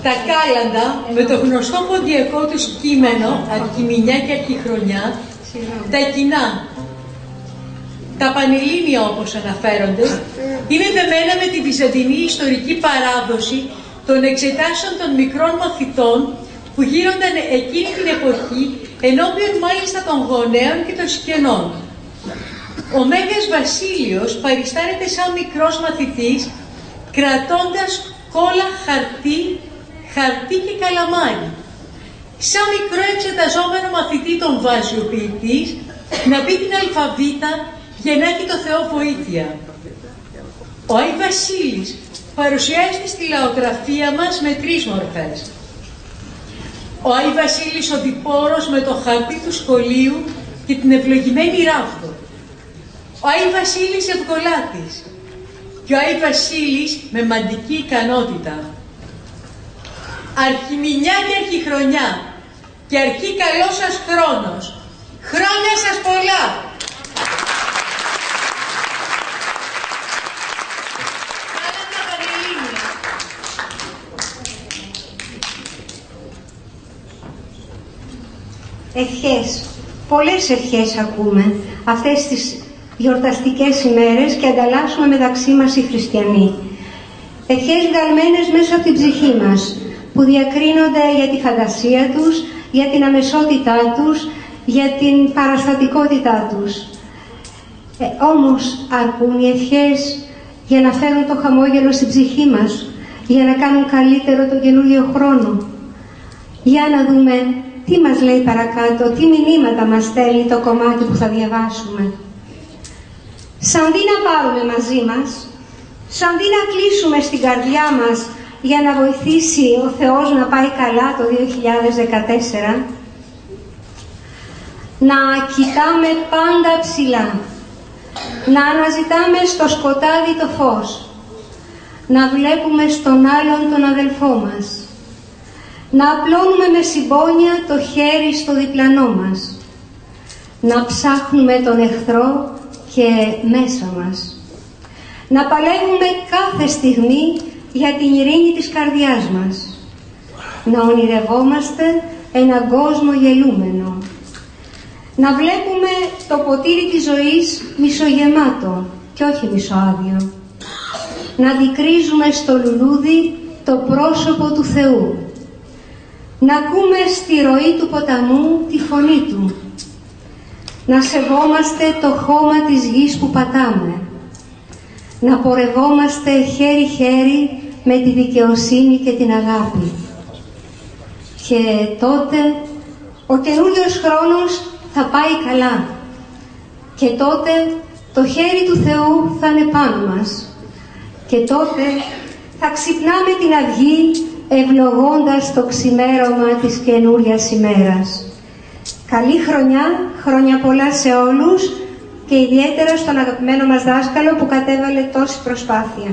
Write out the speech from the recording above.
Τα κάλαντα με το γνωστό ποντιακό τους κείμενο, Αρχιμηνιά και Αρχιχρονιά, τα κοινά, τα πανελλήνια όπως αναφέρονται, είναι δεμένα με τη βυζαντινή ιστορική παράδοση των εξετάσεων των μικρών μαθητών που γίνονταν εκείνη την εποχή ενώπιον μάλιστα των γονέων και των συγγενών. Ο Μέγας Βασίλειος παριστάνεται σαν μικρός μαθητής, κρατώντας κόλλα χαρτί και καλαμάρι. Σαν μικρό εξεταζόμενο μαθητή τον βάζει ο ποιητής να πει την αλφαβήτα για να έχει το Θεό βοήθεια. Ο Άι Βασίλης παρουσιάζεται στη λαογραφία μας με τρεις μορφές. Ο Άι Βασίλης ο διπόρος με το χαρτί του σχολείου και την ευλογημένη ράφτο. Ο Άι Βασίλης Ευκολάτης και ο Άι Βασίλης με μαντική ικανότητα. Αρχιμηνιά και Αρχιχρονιά και αρχή καλός σας χρόνος. Χρόνια σας πολλά! Ευχές. Πολλές ευχές ακούμε αυτές τις γιορταστικές ημέρες και ανταλλάσσουμε μεταξύ μας οι χριστιανοί. Ευχές βγαλμένες μέσα από την ψυχή μας, που διακρίνονται για τη φαντασία τους, για την αμεσότητά τους, για την παραστατικότητά τους. Όμως αρκούν οι ευχές για να φέρουν το χαμόγελο στην ψυχή μας, για να κάνουν καλύτερο τον καινούριο χρόνο? Για να δούμε τι μας λέει παρακάτω, τι μηνύματα μας στέλνει το κομμάτι που θα διαβάσουμε. Σαν δι να πάρουμε μαζί μας, σαν δι να κλείσουμε στην καρδιά μας για να βοηθήσει ο Θεός να πάει καλά το 2014, να κοιτάμε πάντα ψηλά, να αναζητάμε στο σκοτάδι το φως, να βλέπουμε στον άλλον τον αδελφό μας, να απλώνουμε με συμπόνια το χέρι στο διπλανό μας, να ψάχνουμε τον εχθρό και μέσα μας, να παλεύουμε κάθε στιγμή για την ειρήνη της καρδιάς μας, να ονειρευόμαστε έναν κόσμο γελούμενο, να βλέπουμε το ποτήρι της ζωής μισογεμάτο και όχι μισοάδιο, να αντικρίζουμε στο λουλούδι το πρόσωπο του Θεού, να ακούμε στη ροή του ποταμού τη φωνή Του, να σεβόμαστε το χώμα της γης που πατάμε, να πορευόμαστε χέρι-χέρι με τη δικαιοσύνη και την αγάπη. Και τότε ο καινούριος χρόνος θα πάει καλά και τότε το χέρι του Θεού θα είναι πάνω μας και τότε θα ξυπνάμε την αυγή ευλογώντας το ξημέρωμα της καινούριας ημέρας. Καλή χρονιά, χρόνια πολλά σε όλους και ιδιαίτερα στον αγαπημένο μας δάσκαλο που κατέβαλε τόση προσπάθεια.